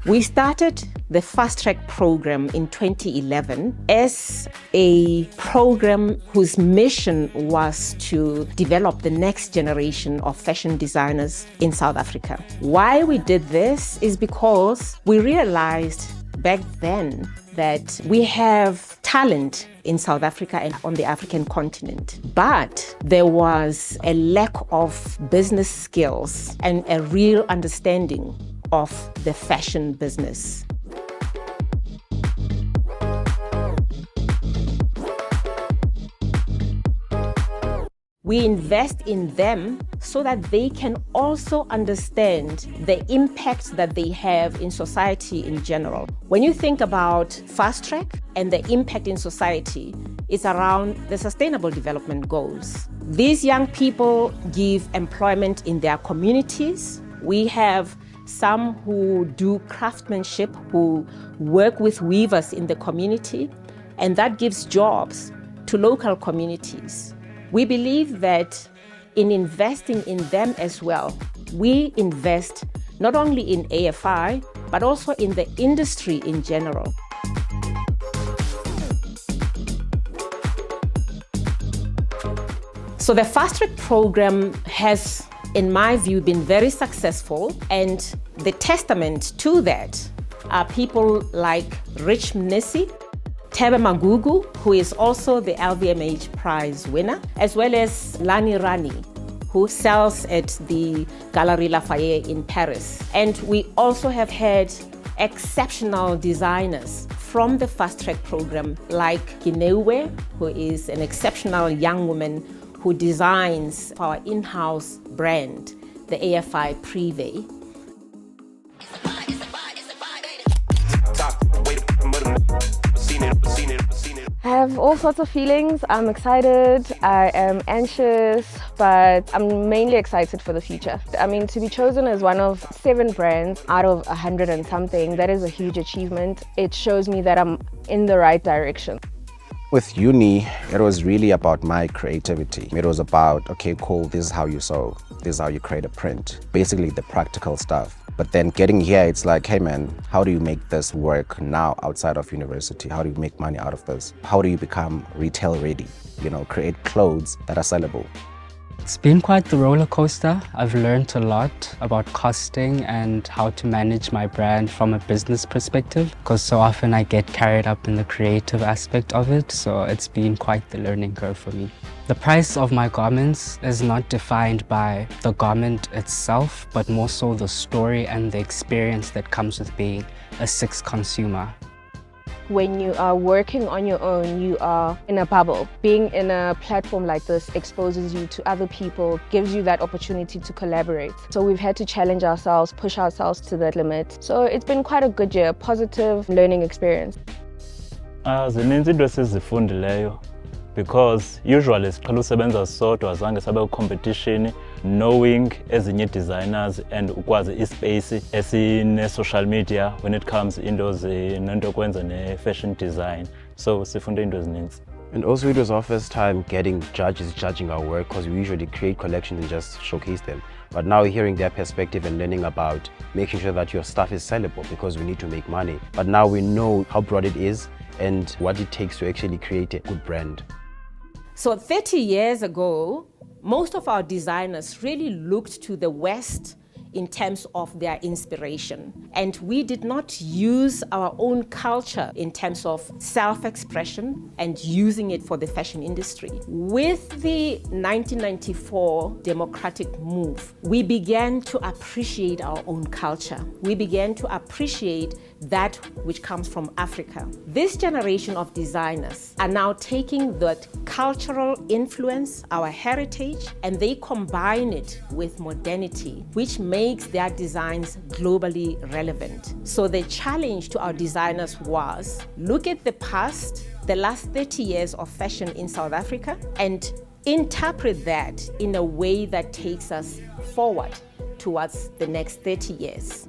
We started the Fastrack program in 2011 as a program whose mission was to develop the next generation of fashion designers in South Africa. Why we did this is because we realized back then that we have talent in South Africa and on the African continent, but there was a lack of business skills and a real understanding of the fashion business. We invest in them so that they can also understand the impact that they have in society in general. When you think about Fastrack and the impact in society, it's around the Sustainable Development Goals. These young people give employment in their communities. We have some who do craftsmanship, who work with weavers in the community, and that gives jobs to local communities. We believe that in investing in them as well, we invest not only in AFI, but also in the industry in general. So the Fastrack program has, in my view, been very successful, and the testament to that are people like Rich Mnisi, Tebe Magugu, who is also the LVMH Prize winner, as well as Lani Rani, who sells at the Galeries Lafayette in Paris. And we also have had exceptional designers from the Fastrack program, like Ginewe, who is an exceptional young woman who designs our in-house brand, the AFI Privé. I have all sorts of feelings. I'm excited, I am anxious, but I'm mainly excited for the future. I mean, to be chosen as one of 7 brands out of 100 and something, that is a huge achievement. It shows me that I'm in the right direction. With uni, it was really about my creativity. It was about, okay, cool, this is how you sew, this is how you create a print. Basically the practical stuff. But then getting here, it's like, hey man, how do you make this work now outside of university? How do you make money out of this? How do you become retail ready? You know, create clothes that are sellable. It's been quite the roller coaster. I've learned a lot about costing and how to manage my brand from a business perspective, because so often I get carried up in the creative aspect of it, so it's been quite the learning curve for me. The price of my garments is not defined by the garment itself, but more so the story and the experience that comes with being a Six consumer. When you are working on your own, you are in a bubble. Being in a platform like this exposes you to other people, gives you that opportunity to collaborate. So we've had to challenge ourselves, push ourselves to that limit. So it's been quite a good year, positive learning experience. Zininzi into esizifundileyo, because usually siqhela usebenza sodwa, zange sabe competition, knowing ezinye designers and ukwazi ispace esine social media when it comes into nento kwenza ne fashion design. So sifunde into ezininzi. And also it was our first time getting judges judging our work, because we usually create collections and just showcase them. But now hearing their perspective and learning about making sure that your stuff is sellable, because we need to make money. But now we know how broad it is and what it takes to actually create a good brand. So 30 years ago, most of our designers really looked to the West in terms of their inspiration. And we did not use our own culture in terms of self-expression and using it for the fashion industry. With the 1994 democratic move, we began to appreciate our own culture. We began to appreciate that which comes from Africa. This generation of designers are now taking that cultural influence, our heritage, and they combine it with modernity, which makes their designs globally relevant. So the challenge to our designers was, look at the past, the last 30 years of fashion in South Africa, and interpret that in a way that takes us forward towards the next 30 years.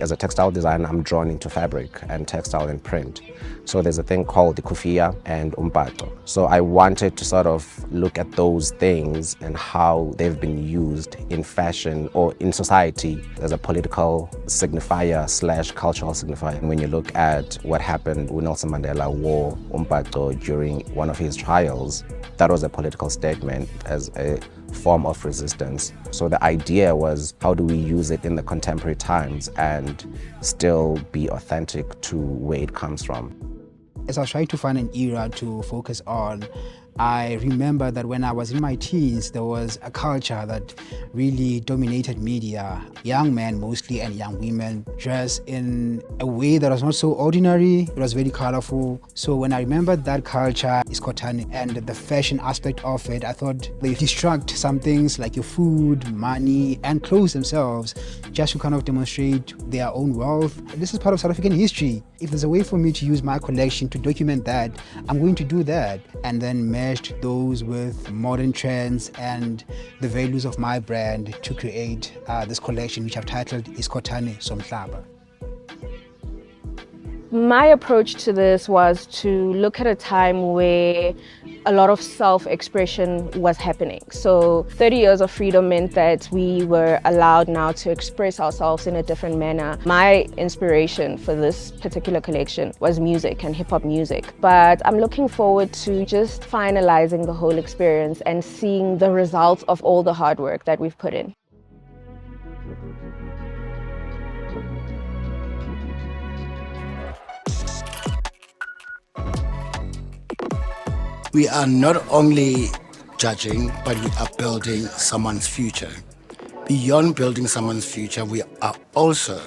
As a textile designer, I'm drawn into fabric and textile and print. So there's a thing called the kufia and umpato. So I wanted to sort of look at those things and how they've been used in fashion or in society as a political signifier / cultural signifier. When you look at what happened when Nelson Mandela wore umpato during one of his trials, that was a political statement as a form of resistance. So the idea was, how do we use it in the contemporary times and still be authentic to where it comes from? As I was trying to find an era to focus on, I remember that when I was in my teens, there was a culture that really dominated media. Young men mostly and young women dressed in a way that was not so ordinary. It was very colorful. So when I remembered that culture, iskhothane, and the fashion aspect of it, I thought they destruct some things like your food, money, and clothes themselves, just to kind of demonstrate their own wealth. This is part of South African history. If there's a way for me to use my collection to document that, I'm going to do that, and then meshed those with modern trends and the values of my brand to create this collection, which I've titled Iskhothane Somhlaba. My approach to this was to look at a time where a lot of self-expression was happening. So 30 years of freedom meant that we were allowed now to express ourselves in a different manner. My inspiration for this particular collection was music and hip-hop music. But I'm looking forward to just finalizing the whole experience and seeing the results of all the hard work that we've put in. We are not only judging, but we are building someone's future. Beyond building someone's future, we are also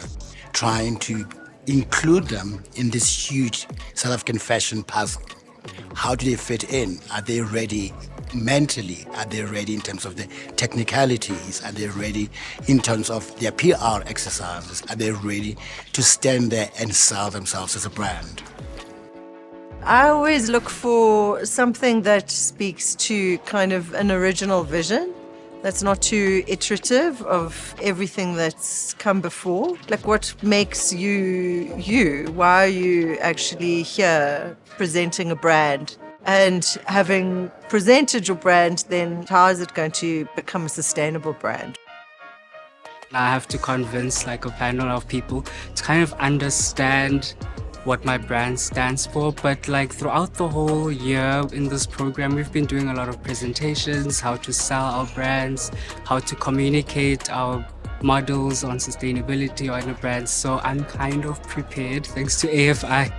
trying to include them in this huge South African fashion puzzle. How do they fit in? Are they ready mentally? Are they ready in terms of the technicalities? Are they ready in terms of their PR exercises? Are they ready to stand there and sell themselves as a brand? I always look for something that speaks to kind of an original vision that's not too iterative of everything that's come before. Like, what makes you you? Why are you actually here presenting a brand? And having presented your brand, then how is it going to become a sustainable brand? I have to convince like a panel of people to kind of understand what my brand stands for. But like throughout the whole year in this program, we've been doing a lot of presentations, how to sell our brands, how to communicate our models on sustainability or in a brand. So I'm kind of prepared thanks to AFI.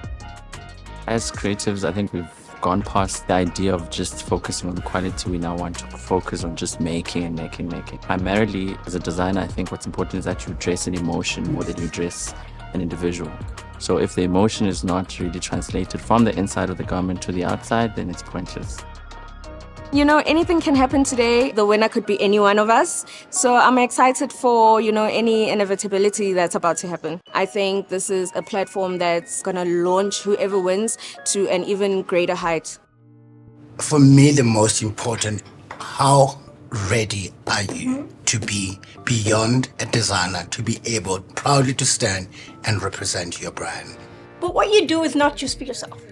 As creatives, I think we've gone past the idea of just focusing on quality. We now want to focus on just making. Primarily, as a designer, I think what's important is that you dress an emotion more than you dress an individual. So if the emotion is not really translated from the inside of the garment to the outside, then it's pointless. You know, anything can happen today. The winner could be any one of us. So I'm excited for, any inevitability that's about to happen. I think this is a platform that's going to launch whoever wins to an even greater height. For me, the most important, how ready are you to be beyond a designer, to be able proudly to stand and represent your brand? But what you do is not just for yourself.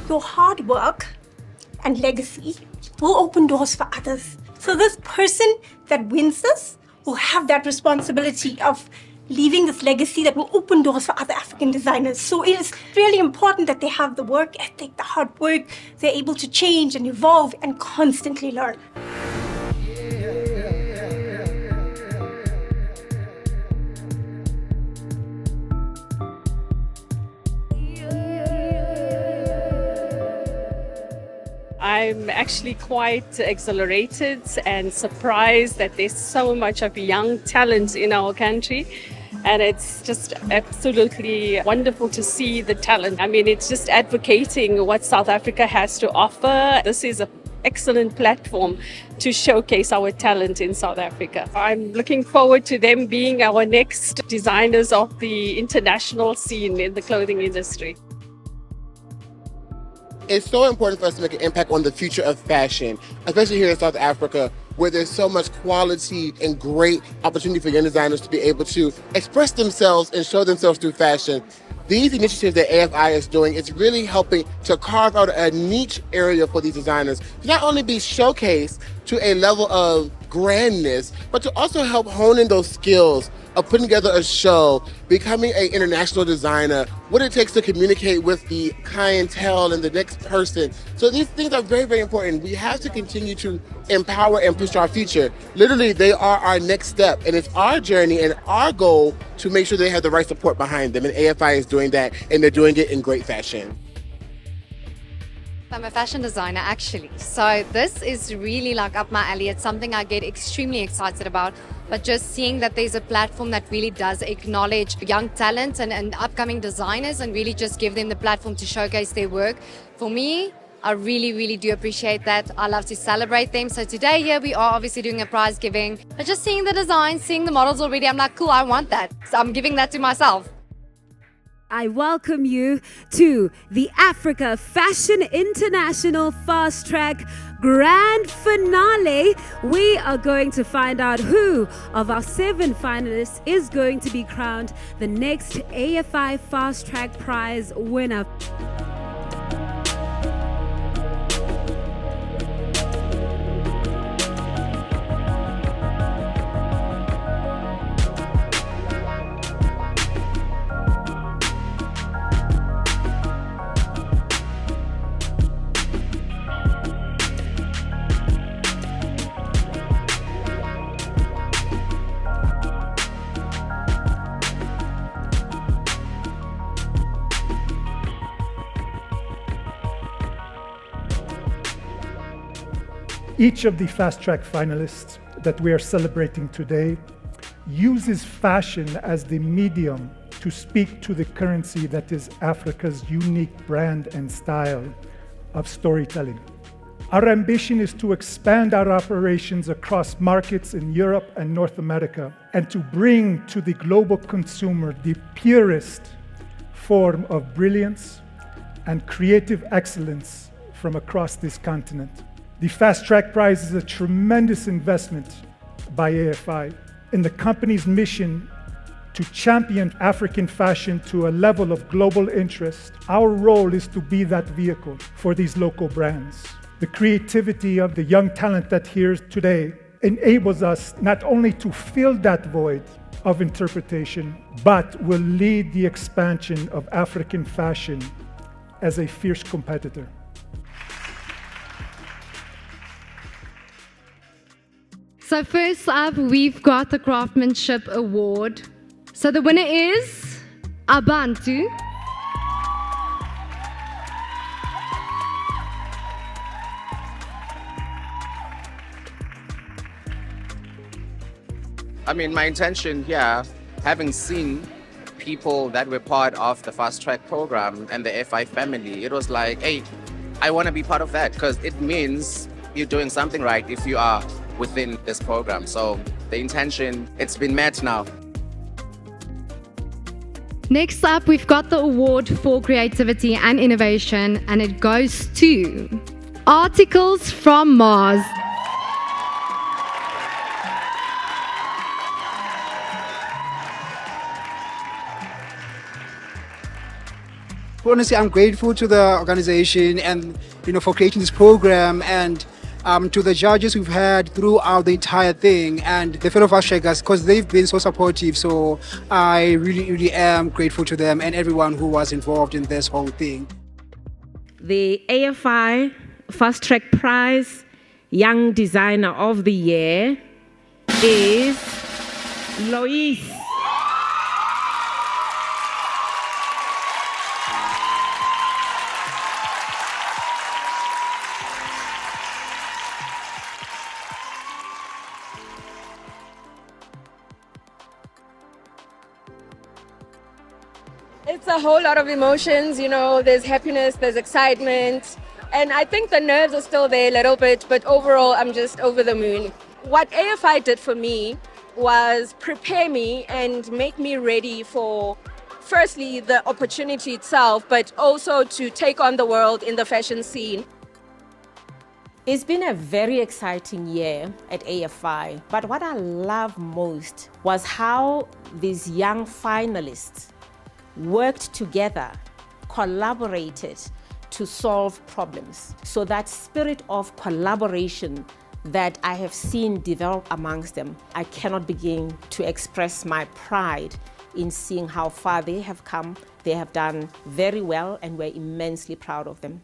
Your hard work and legacy will open doors for others. So this person that wins this will have that responsibility of leaving this legacy that will open doors for other African designers. So it is really important that they have the work ethic, the hard work, they're able to change and evolve and constantly learn. I'm actually quite exhilarated and surprised that there's so much of young talent in our country. And it's just absolutely wonderful to see the talent. I mean, it's just advocating what South Africa has to offer. This is an excellent platform to showcase our talent in South Africa. I'm looking forward to them being our next designers of the international scene in the clothing industry. It's so important for us to make an impact on the future of fashion, especially here in South Africa, where there's so much quality and great opportunity for young designers to be able to express themselves and show themselves through fashion. These initiatives that AFI is doing, it's really helping to carve out a niche area for these designers to not only be showcased to a level of grandness, but to also help hone in those skills of putting together a show, becoming an international designer, what it takes to communicate with the clientele and the next person. So these things are very, very important. We have to continue to empower and push our future. Literally, they are our next step, and it's our journey and our goal to make sure they have the right support behind them, and AFI is doing that, and they're doing it in great fashion. I'm a fashion designer actually, so this is really like up my alley. It's something I get extremely excited about, but just seeing that there's a platform that really does acknowledge young talent and upcoming designers and really just give them the platform to showcase their work, for me, I really, really do appreciate that. I love to celebrate them. So today here we are obviously doing a prize giving, but just seeing the designs, seeing the models already, I'm like, cool, I want that. So I'm giving that to myself. I welcome you to the Africa Fashion International Fast Track Grand Finale. We are going to find out who of our 7 finalists is going to be crowned the next AFI Fastrack Prize winner. Each of the Fast Track finalists that we are celebrating today uses fashion as the medium to speak to the currency that is Africa's unique brand and style of storytelling. Our ambition is to expand our operations across markets in Europe and North America and to bring to the global consumer the purest form of brilliance and creative excellence from across this continent. The Fast Track Prize is a tremendous investment by AFI in the company's mission to champion African fashion to a level of global interest. Our role is to be that vehicle for these local brands. The creativity of the young talent that here today enables us not only to fill that void of interpretation, but will lead the expansion of African fashion as a fierce competitor. So first up, we've got the Craftsmanship Award. So the winner is Abantu. I mean, my intention here, having seen people that were part of the Fast Track program and the AFI family, it was like, hey, I want to be part of that because it means you're doing something right if you are within this program. So the intention, it's been met now. Next up, we've got the award for creativity and innovation, and it goes to Articles from Mars. Honestly, I'm grateful to the organization and for creating this program, and to the judges we've had throughout the entire thing, and the fellow fast trackers, because they've been so supportive. So I really am grateful to them and everyone who was involved in this whole thing. The AFI Fastrack Prize Young Designer of the Year is Lois. It's a whole lot of emotions, there's happiness, there's excitement, and I think the nerves are still there a little bit, but overall I'm just over the moon. What AFI did for me was prepare me and make me ready for, firstly, the opportunity itself, but also to take on the world in the fashion scene. It's been a very exciting year at AFI, but what I love most was how these young finalists worked together, collaborated to solve problems. So that spirit of collaboration that I have seen develop amongst them, I cannot begin to express my pride in seeing how far they have come. They have done very well, and we're immensely proud of them.